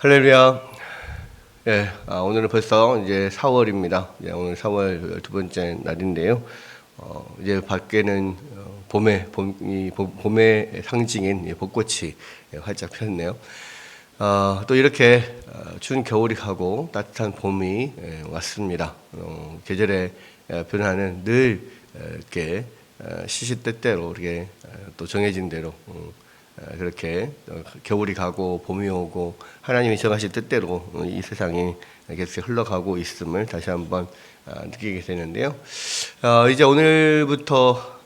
할렐루야. 예, 오늘은 벌써 이제 4월입니다. 오늘 4월 두 번째 날인데요. 이제 밖에는 봄의 상징인 벚꽃이 활짝 폈네요. 또 이렇게 추운 겨울이 가고 따뜻한 봄이 왔습니다. 계절의 변화는 늘 이렇게 시시때때로 이렇게 또 정해진 대로 그렇게 겨울이 가고 봄이 오고 하나님이 정하실 뜻대로 이 세상이 계속 흘러가고 있음을 다시 한번 느끼게 되는데요. 이제 오늘부터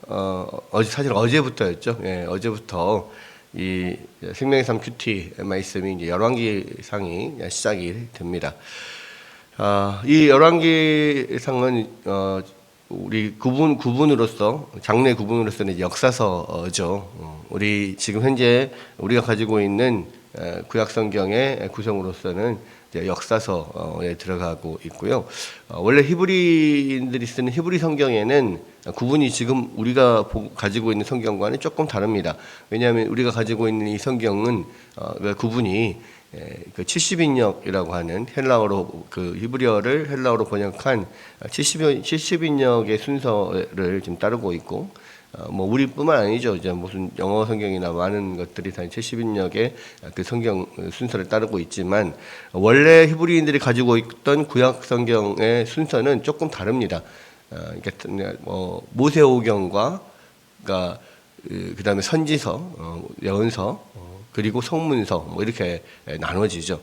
사실 어제부터였죠. 예, 어제부터 이 생명의 삶 큐티 말씀이 이제 열왕기상이 시작이 됩니다. 이 열왕기상은 우리 구분으로서 장래 구분으로서는 역사서죠. 우리 지금 현재 우리가 가지고 있는 구약 성경의 구성으로서는 이제 역사서에 들어가고 있고요. 원래 히브리인들이 쓰는 히브리 성경에는 구분이 지금 우리가 가지고 있는 성경과는 조금 다릅니다. 왜냐하면 우리가 가지고 있는 이 성경은 구분이 그 70인역이라고 하는 헬라어로 그 히브리어를 헬라어로 번역한 70인역의 순서를 지금 따르고 있고, 뭐 우리뿐만 아니죠. 이제 무슨 영어 성경이나 많은 것들이 다 70인역의 그 성경 순서를 따르고 있지만 원래 히브리인들이 가지고 있던 구약 성경의 순서는 조금 다릅니다. 그러니까 모세오경과 그다음에 선지서, 예언서, 그리고 성문서 뭐 이렇게 나눠지죠.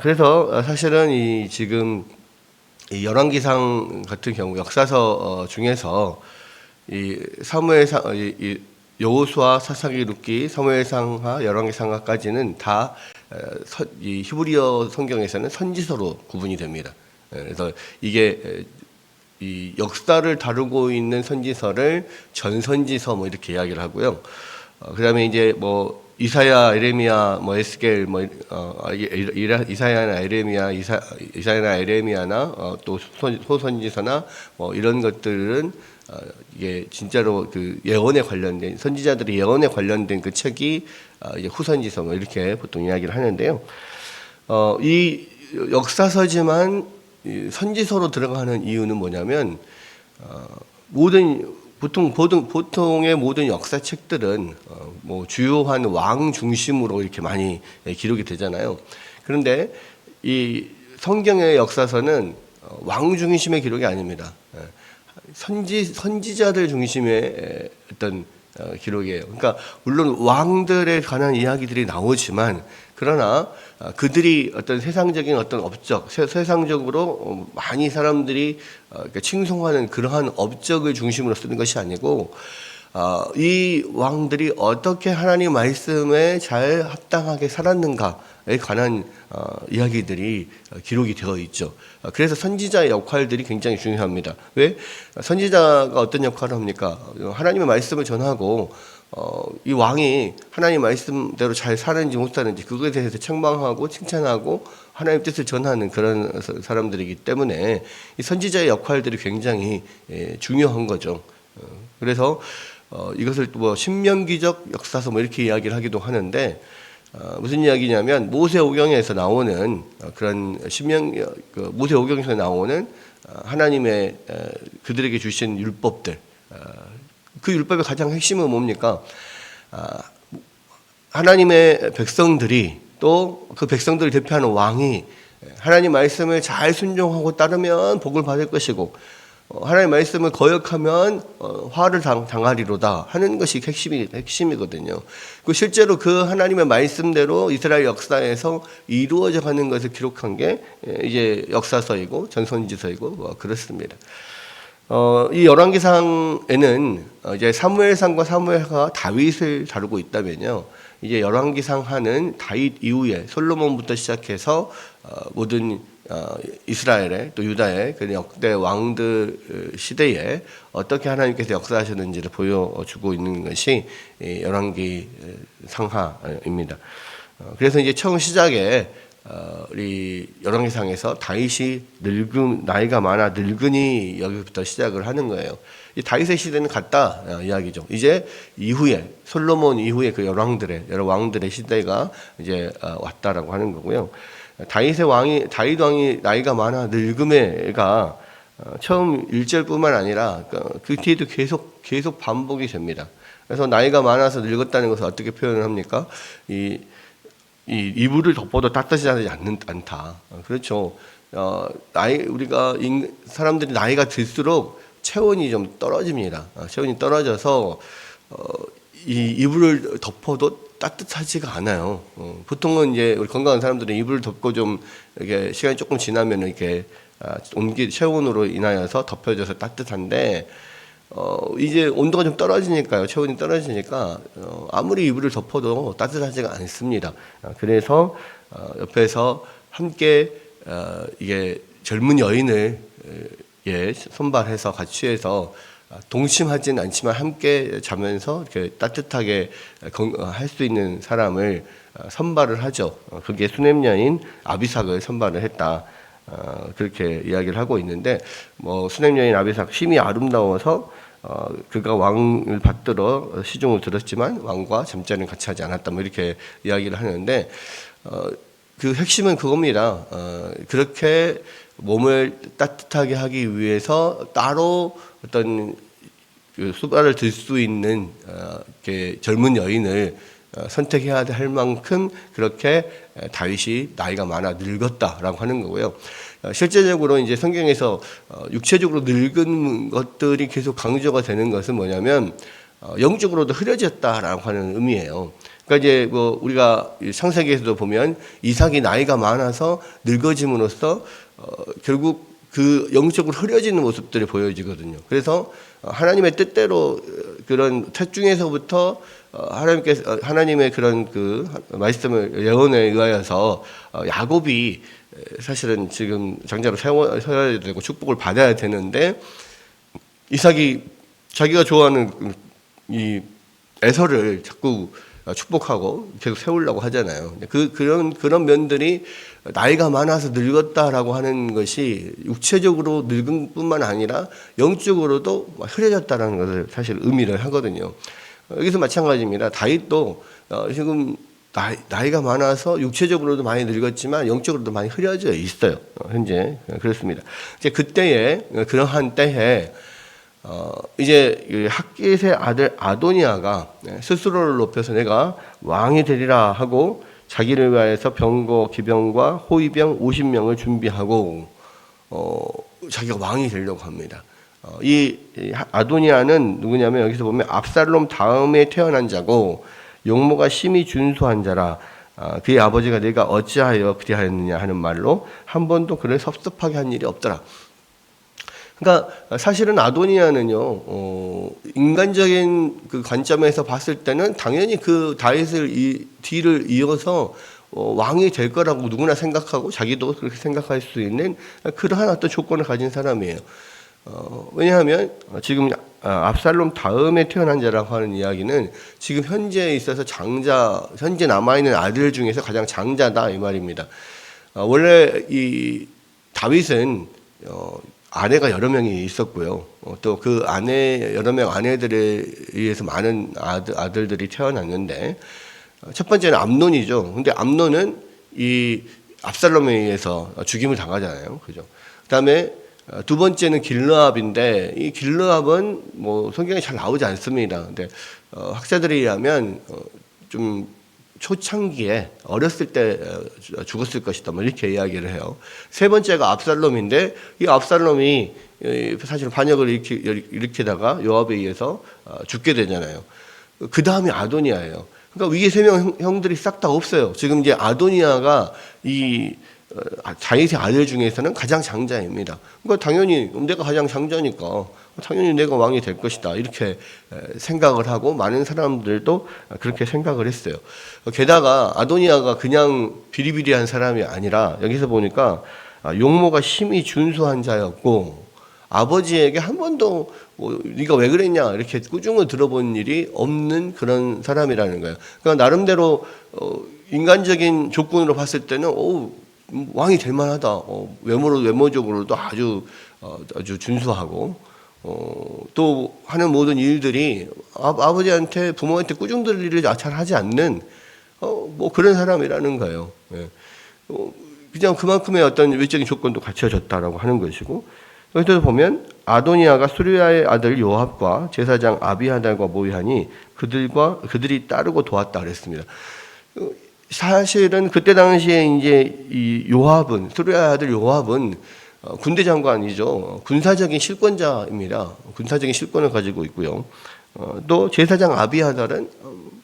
그래서 사실은 이 지금 이 열왕기상 같은 경우 역사서 중에서 이 사무엘상, 이 여호수아, 사사기록기, 사무엘상하, 열왕기상하까지는 다 이 히브리어 성경에서는 선지서로 구분이 됩니다. 그래서 이게 이 역사를 다루고 있는 선지서를 전선지서 뭐 이렇게 이야기를 하고요. 그다음에 이제 뭐 이사야, 에레미야, 뭐 에스겔, 뭐 이사야나 에레미야, 이사야나 에레미야나 또 소선지서나 뭐 이런 것들은 이게 진짜로 그 예언에 관련된 선지자들의 예언에 관련된 그 책이 이제 후선지서 뭐 이렇게 보통 이야기를 하는데요. 이 역사서지만 선지서로 들어가는 이유는 뭐냐면 보통의 모든 역사책들은 뭐 주요한 왕 중심으로 이렇게 많이 기록이 되잖아요. 그런데 이 성경의 역사서는 왕 중심의 기록이 아닙니다. 선지자들 중심의 어떤 기록이에요. 그러니까 물론 왕들에 관한 이야기들이 나오지만 그러나 그들이 어떤 세상적인 어떤 업적, 세상적으로 많이 사람들이 칭송하는 그러한 업적을 중심으로 쓰는 것이 아니고 이 왕들이 어떻게 하나님 말씀에 잘 합당하게 살았는가에 관한 이야기들이 기록이 되어 있죠. 그래서 선지자의 역할들이 굉장히 중요합니다. 왜? 선지자가 어떤 역할을 합니까? 하나님의 말씀을 전하고 이 왕이 하나님 말씀대로 잘 사는지 못 사는지 그것에 대해서 책망하고 칭찬하고 하나님 뜻을 전하는 그런 사람들이기 때문에 이 선지자의 역할들이 굉장히 중요한 거죠. 그래서 이것을 뭐 신명기적 역사서 뭐 이렇게 이야기를 하기도 하는데 무슨 이야기냐면 모세오경에서 나오는 그런 모세오경에서 나오는 하나님의 그들에게 주신 율법들, 그 율법의 가장 핵심은 뭡니까? 하나님의 백성들이 또 그 백성들을 대표하는 왕이 하나님 말씀을 잘 순종하고 따르면 복을 받을 것이고 하나님 말씀을 거역하면 화를 당하리로다 하는 것이 핵심이거든요. 실제로 그 하나님의 말씀대로 이스라엘 역사에서 이루어져 가는 것을 기록한 게 이제 역사서이고 전선지서이고 그렇습니다. 이 열왕기상에는 이제 사무엘상과 사무엘하가 다윗을 다루고 있다면요. 이제 열왕기상하는 다윗 이후에 솔로몬부터 시작해서 모든 이스라엘의 또 유다의 그 역대 왕들 시대에 어떻게 하나님께서 역사하셨는지를 보여주고 있는 것이 열왕기 상하입니다. 그래서 이제 처음 시작에 우리 열왕기상에서 다윗이 나이가 많아 늙으니 여기부터 시작을 하는 거예요. 이 다윗의 시대는 갔다 이야기죠. 이제 이후에 솔로몬 이후에 그 여러 왕들의 시대가 이제 왔다라고 하는 거고요. 다윗 왕이 나이가 많아 늙음에가 처음 1절뿐만 아니라 그 뒤에도 계속 반복이 됩니다. 그래서 나이가 많아서 늙었다는 것을 어떻게 표현을 합니까? 이 이불을 덮어도 따뜻하지 않다. 그렇죠. 사람들이 나이가 들수록 체온이 좀 떨어집니다. 체온이 떨어져서 이 이불을 덮어도 따뜻하지가 않아요. 보통은 이제 우리 건강한 사람들은 이불을 덮고 좀 이렇게 시간이 조금 지나면 이렇게 체온으로 인하여서 덮여져서 따뜻한데 이제 온도가 좀 떨어지니까요. 체온이 떨어지니까 아무리 이불을 덮어도 따뜻하지가 않습니다. 그래서 옆에서 함께 이게 젊은 여인을 선발해서 같이 해서 동침하지는 않지만 함께 자면서 이렇게 따뜻하게 할 수 있는 사람을 선발을 하죠. 그게 수냄 여인 아비삭을 선발을 했다. 그렇게 이야기를 하고 있는데 수냄 여인 아비삭 심히 아름다워서 그가 왕을 받들어 시중을 들었지만 왕과 잠자리는 같이 하지 않았다. 이렇게 이야기를 하는데 그 핵심은 그겁니다. 그렇게 몸을 따뜻하게 하기 위해서 따로 어떤 수발을 들 수 있는 젊은 여인을 선택해야 할 만큼 그렇게 다윗이 나이가 많아 늙었다라고 하는 거고요. 실제적으로 이제 성경에서 육체적으로 늙은 것들이 계속 강조가 되는 것은 뭐냐면 영적으로도 흐려졌다라고 하는 의미예요. 그러니까 이제 우리가 창세기에서도 보면 이삭이 나이가 많아서 늙어짐으로써 결국 그 영적으로 흐려지는 모습들이 보여지거든요. 그래서 하나님의 뜻대로 그런 태 중에서부터 하나님의 그런 그 말씀을 예언에 의하여서 야곱이 사실은 지금 장자로 세워야 되고 축복을 받아야 되는데 이삭이 자기가 좋아하는 이 에서를 자꾸 축복하고 계속 세우려고 하잖아요. 그런 면들이 나이가 많아서 늙었다라고 하는 것이 육체적으로 늙은 뿐만 아니라 영적으로도 흐려졌다라는 것을 사실 의미를 하거든요. 여기서 마찬가지입니다. 다윗도 지금 나이가 많아서 육체적으로도 많이 늙었지만 영적으로도 많이 흐려져 있어요. 현재 그렇습니다. 이제 그러한 때에 이제 핫깃의 아들 아도니아가 스스로를 높여서 내가 왕이 되리라 하고 자기를 위하여서 병거, 기병과 호위병 50명을 준비하고 자기가 왕이 되려고 합니다. 이 아도니아는 누구냐면 여기서 보면 압살롬 다음에 태어난 자고 용모가 심히 준수한 자라. 그의 아버지가 내가 어찌하여 그리하였느냐 하는 말로 한 번도 그를 섭섭하게 한 일이 없더라. 그러니까 사실은 아도니아는요, 인간적인 그 관점에서 봤을 때는 당연히 그 다윗을 뒤를 이어서 왕이 될 거라고 누구나 생각하고 자기도 그렇게 생각할 수 있는 그러한 어떤 조건을 가진 사람이에요. 왜냐하면 지금 압살롬 다음에 태어난 자라고 하는 이야기는 지금 현재에 있어서 현재 남아있는 아들 중에서 가장 장자다 이 말입니다. 원래 이 다윗은 아내가 여러 명이 있었고요. 또 그 여러 명 아내들에 의해서 많은 아들들이 태어났는데 첫 번째는 암논이죠. 근데 암논은 이 압살롬에 의해서 죽임을 당하잖아요. 그죠? 그다음에 두 번째는 길르압인데 이 길르압은 성경에 잘 나오지 않습니다. 근데 학자들에 의하면 좀 초창기에 어렸을 때 죽었을 것이다. 이렇게 이야기를 해요. 세 번째가 압살롬인데 이 압살롬이 사실 반역을 일으키다가 요압에 의해서 죽게 되잖아요. 그 다음이 아도니아예요. 그러니까 위에 세 명 형들이 싹 다 없어요. 지금 이제 아도니아가 이 다윗의 아들 중에서는 가장 장자입니다. 그러니까 당연히 내가 가장 장자니까 당연히 내가 왕이 될 것이다 이렇게 생각을 하고 많은 사람들도 그렇게 생각을 했어요. 게다가 아도니아가 그냥 비리비리한 사람이 아니라 여기서 보니까 용모가 심히 준수한 자였고 아버지에게 한 번도 네가 왜 그랬냐 이렇게 꾸중을 들어본 일이 없는 그런 사람이라는 거예요. 그러니까 나름대로 인간적인 조건으로 봤을 때는 왕이 될 만하다. 외모적으로도 아주 준수하고 또 하는 모든 일들이 아버지한테 부모한테 꾸중들 일을 잘 하지 않는 뭐 그런 사람이라는 거예요. 예. 그냥 그만큼의 어떤 외적인 조건도 갖춰졌다라고 하는 것이고, 여기서 보면 아도니아가 수르야의 아들 요압과 제사장 아비하달과 모의하니 그들이 따르고 도왔다 그랬습니다. 사실은 그때 당시에 이제 이 요압은, 수르야의 아들 요압은 군대 장관이죠. 군사적인 실권자입니다. 군사적인 실권을 가지고 있고요. 또 제사장 아비하달은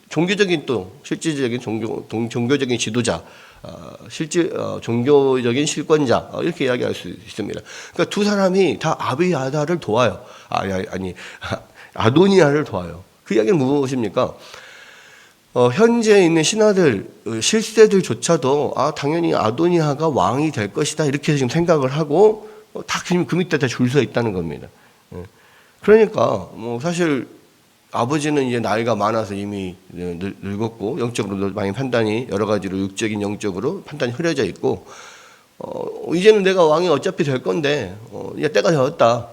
종교적인 또 실질적인 종교적인 지도자, 종교적인 실권자, 이렇게 이야기할 수 있습니다. 그러니까 두 사람이 다 아비하달을 도와요. 아도니아를 도와요. 그 이야기는 무엇입니까? 현재 있는 신하들, 실세들조차도 당연히 아도니아가 왕이 될 것이다 이렇게 지금 생각을 하고 다 그 밑에 다 줄 서 있다는 겁니다. 그러니까 뭐 사실 아버지는 이제 나이가 많아서 이미 늙었고 영적으로도 많이 판단이 여러 가지로 육적인 영적으로 판단이 흐려져 있고 이제는 내가 왕이 어차피 될 건데 이제 때가 되었다.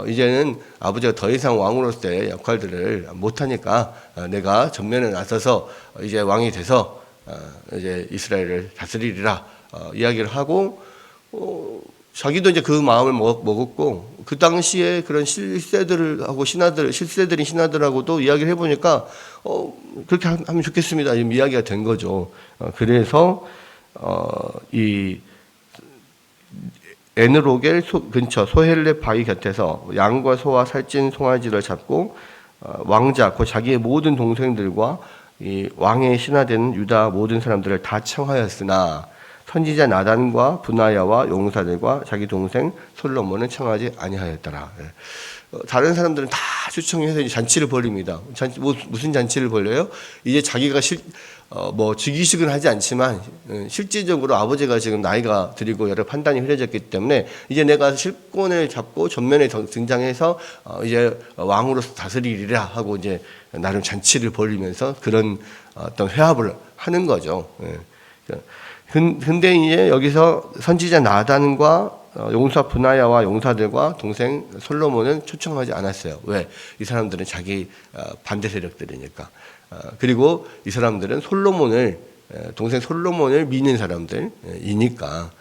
이제는 아버지가 더 이상 왕으로서의 역할들을 못하니까 내가 전면에 나서서 이제 왕이 돼서 이제 이스라엘을 다스리리라 이야기를 하고 자기도 이제 그 마음을 먹었고 그 당시에 그런 실세들하고 실세들인 신하들하고도 이야기를 해보니까 그렇게 하면 좋겠습니다. 지금 이야기가 된 거죠. 그래서 이 에느로겔 근처 소헬레 바위 곁에서 양과 소와 살찐 송아지를 잡고 왕자 곧 자기의 모든 동생들과 이 왕의 신하된 유다 모든 사람들을 다 청하였으나 선지자 나단과 분하야와 용사들과 자기 동생 솔로몬은 청하지 아니하였더라. 다른 사람들은 다 초청해서 잔치를 벌입니다. 무슨 잔치를 벌려요? 이제 자기가 즉위식은 하지 않지만 실질적으로 아버지가 지금 나이가 들이고 여러 판단이 흐려졌기 때문에 이제 내가 실권을 잡고 전면에 등장해서 이제 왕으로서 다스리리라 하고 이제 나름 잔치를 벌이면서 그런 어떤 회합을 하는 거죠. 근데 이제 여기서 선지자 나단과 용사 분하야와 용사들과 동생 솔로몬은 초청하지 않았어요. 왜? 이 사람들은 자기 반대 세력들이니까. 그리고 이 사람들은 동생 솔로몬을 믿는 사람들이니까.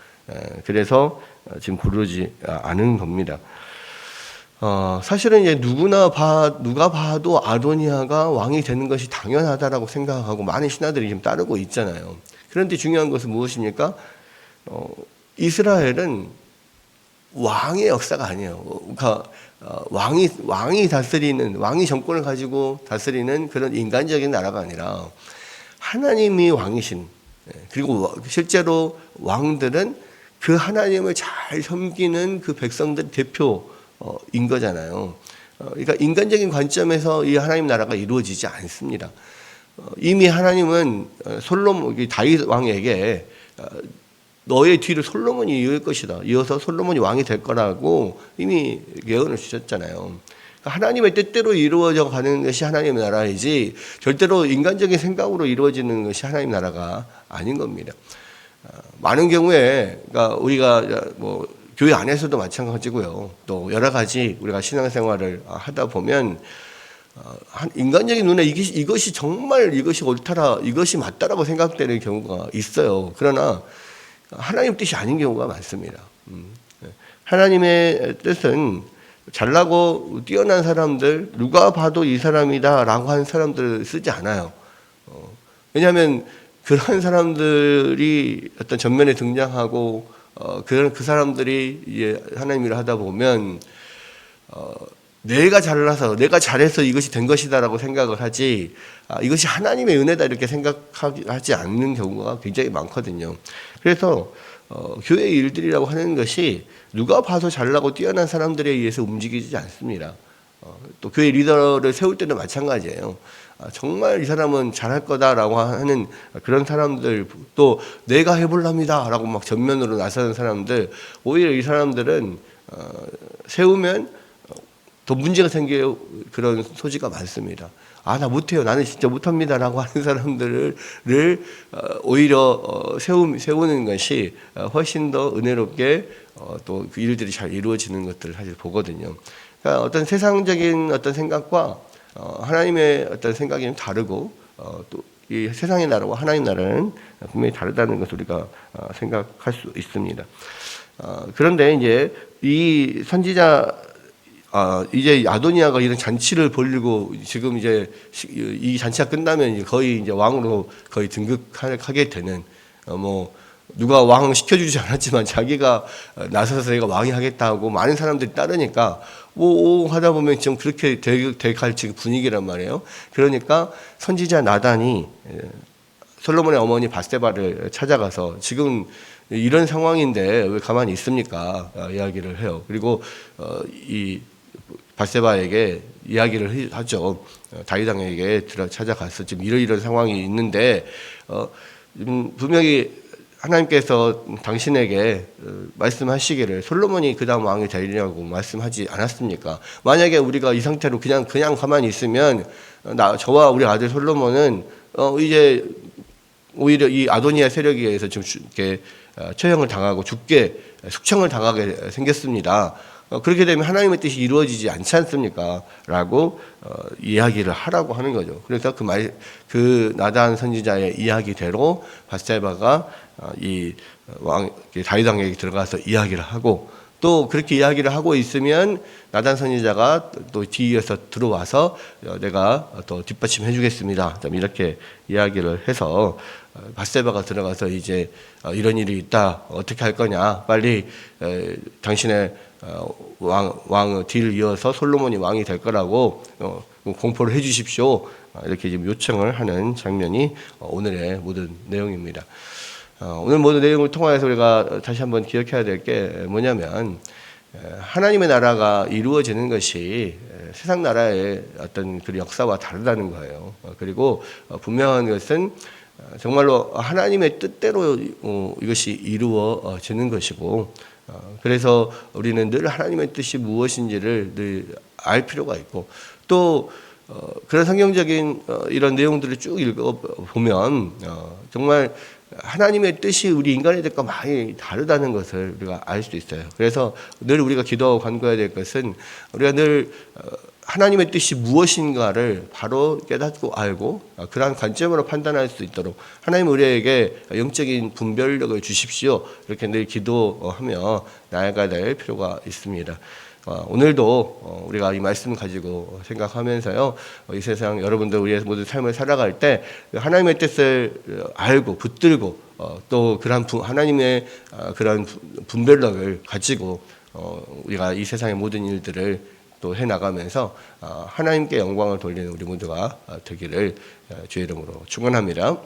그래서 지금 부르지 않은 겁니다. 사실은 이제 누가 봐도 아도니아가 왕이 되는 것이 당연하다라고 생각하고 많은 신하들이 지금 따르고 있잖아요. 그런데 중요한 것은 무엇입니까? 이스라엘은 왕의 역사가 아니에요. 그러니까 왕이 정권을 가지고 다스리는 그런 인간적인 나라가 아니라 하나님이 왕이신, 그리고 실제로 왕들은 그 하나님을 잘 섬기는 그 백성들 대표인 거잖아요. 그러니까 인간적인 관점에서 이 하나님 나라가 이루어지지 않습니다. 이미 하나님은 다윗 왕에게 너의 뒤를 솔로몬이 이을 것이다. 이어서 솔로몬이 왕이 될 거라고 이미 예언을 주셨잖아요. 그러니까 하나님의 뜻대로 이루어져 가는 것이 하나님의 나라이지 절대로 인간적인 생각으로 이루어지는 것이 하나님 나라가 아닌 겁니다. 많은 경우에 그러니까 우리가 뭐 교회 안에서도 마찬가지고요. 또 여러 가지 우리가 신앙생활을 하다 보면 인간적인 눈에 이것이 옳다라, 이것이 맞다라고 생각되는 경우가 있어요. 그러나 하나님 뜻이 아닌 경우가 많습니다. 하나님의 뜻은 잘나고 뛰어난 사람들, 누가 봐도 이 사람이다라고 하는 사람들을 쓰지 않아요. 왜냐하면 그런 사람들이 어떤 전면에 등장하고 그 사람들이 이제 하나님 일을 하다 보면 내가 잘해서 이것이 된 것이다라고 생각을 하지 이것이 하나님의 은혜다 이렇게 생각하지 않는 경우가 굉장히 많거든요. 그래서 교회 일들이라고 하는 것이 누가 봐도 잘나고 뛰어난 사람들에 의해서 움직이지 않습니다. 또 교회 리더를 세울 때도 마찬가지예요. 정말 이 사람은 잘할 거다라고 하는 그런 사람들, 또 내가 해볼랍니다라고 막 전면으로 나서는 사람들, 오히려 이 사람들은 세우면 더 문제가 생길 그런 소지가 많습니다. 나 못해요. 나는 진짜 못합니다라고 하는 사람들을 오히려 세우는 것이 훨씬 더 은혜롭게 또 그 일들이 잘 이루어지는 것들을 사실 보거든요. 그러니까 어떤 세상적인 어떤 생각과 하나님의 어떤 생각이 좀 다르고 또 이 세상의 나라와 하나님 나라는 분명히 다르다는 것을 우리가 생각할 수 있습니다. 그런데 이제 이 선지자 이제 아도니아가 이런 잔치를 벌리고 지금 이제 이 잔치가 끝나면 거의 이제 왕으로 거의 등극하게 되는 뭐 누가 왕 시켜주지 않았지만 자기가 나서서 내가 왕이 하겠다고 많은 사람들이 따르니까 뭐 하다 보면 좀 그렇게 돼갈 지금 분위기란 말이에요. 그러니까 선지자 나단이 솔로몬의 어머니 바세바를 찾아가서 지금 이런 상황인데 왜 가만히 있습니까? 이야기를 해요. 그리고 이 바세바에게 이야기를 하죠. 다윗 왕에게 찾아가서 지금 이런 상황이 있는데 분명히 하나님께서 당신에게 말씀하시기를 솔로몬이 그 다음 왕이 되리라고 말씀하지 않았습니까? 만약에 우리가 이 상태로 그냥 가만히 있으면 저와 우리 아들 솔로몬은 이제 오히려 이 아도니아 세력에 의해서 좀 이렇게 처형을 당하고 죽게 숙청을 당하게 생겼습니다. 그렇게 되면 하나님의 뜻이 이루어지지 않지 않습니까? 라고 이야기를 하라고 하는 거죠. 그래서 그 나단 선지자의 이야기대로 바세바가 다윗 왕에게 들어가서 이야기를 하고 또 그렇게 이야기를 하고 있으면 나단 선지자가 또 뒤에서 들어와서 내가 또 뒷받침해 주겠습니다. 이렇게 이야기를 해서 바세바가 들어가서 이제 이런 일이 있다. 어떻게 할 거냐. 빨리 당신의 왕 뒤를 이어서 솔로몬이 왕이 될 거라고 공포를 해 주십시오. 이렇게 지금 요청을 하는 장면이 오늘의 모든 내용입니다. 오늘 모든 내용을 통해서 우리가 다시 한번 기억해야 될 게 뭐냐면 하나님의 나라가 이루어지는 것이 세상 나라의 어떤 그 역사와 다르다는 거예요. 그리고 분명한 것은 정말로 하나님의 뜻대로 이것이 이루어지는 것이고 그래서 우리는 늘 하나님의 뜻이 무엇인지를 늘 알 필요가 있고 또 그런 성경적인 이런 내용들을 쭉 읽어보면 정말 하나님의 뜻이 우리 인간의 뜻과 많이 다르다는 것을 우리가 알 수 있어요. 그래서 늘 우리가 기도하고 간구해야 될 것은 우리가 늘 하나님의 뜻이 무엇인가를 바로 깨닫고 알고 그러한 관점으로 판단할 수 있도록 하나님 우리에게 영적인 분별력을 주십시오. 이렇게 늘 기도하며 나아가야 될 필요가 있습니다. 오늘도 우리가 이 말씀을 가지고 생각하면서요, 이 세상 여러분들 우리의 모든 삶을 살아갈 때 하나님의 뜻을 알고 붙들고 또 그런 하나님의 그런 분별력을 가지고 우리가 이 세상의 모든 일들을 또 해나가면서 하나님께 영광을 돌리는 우리 모두가 되기를 주의 이름으로 축원합니다.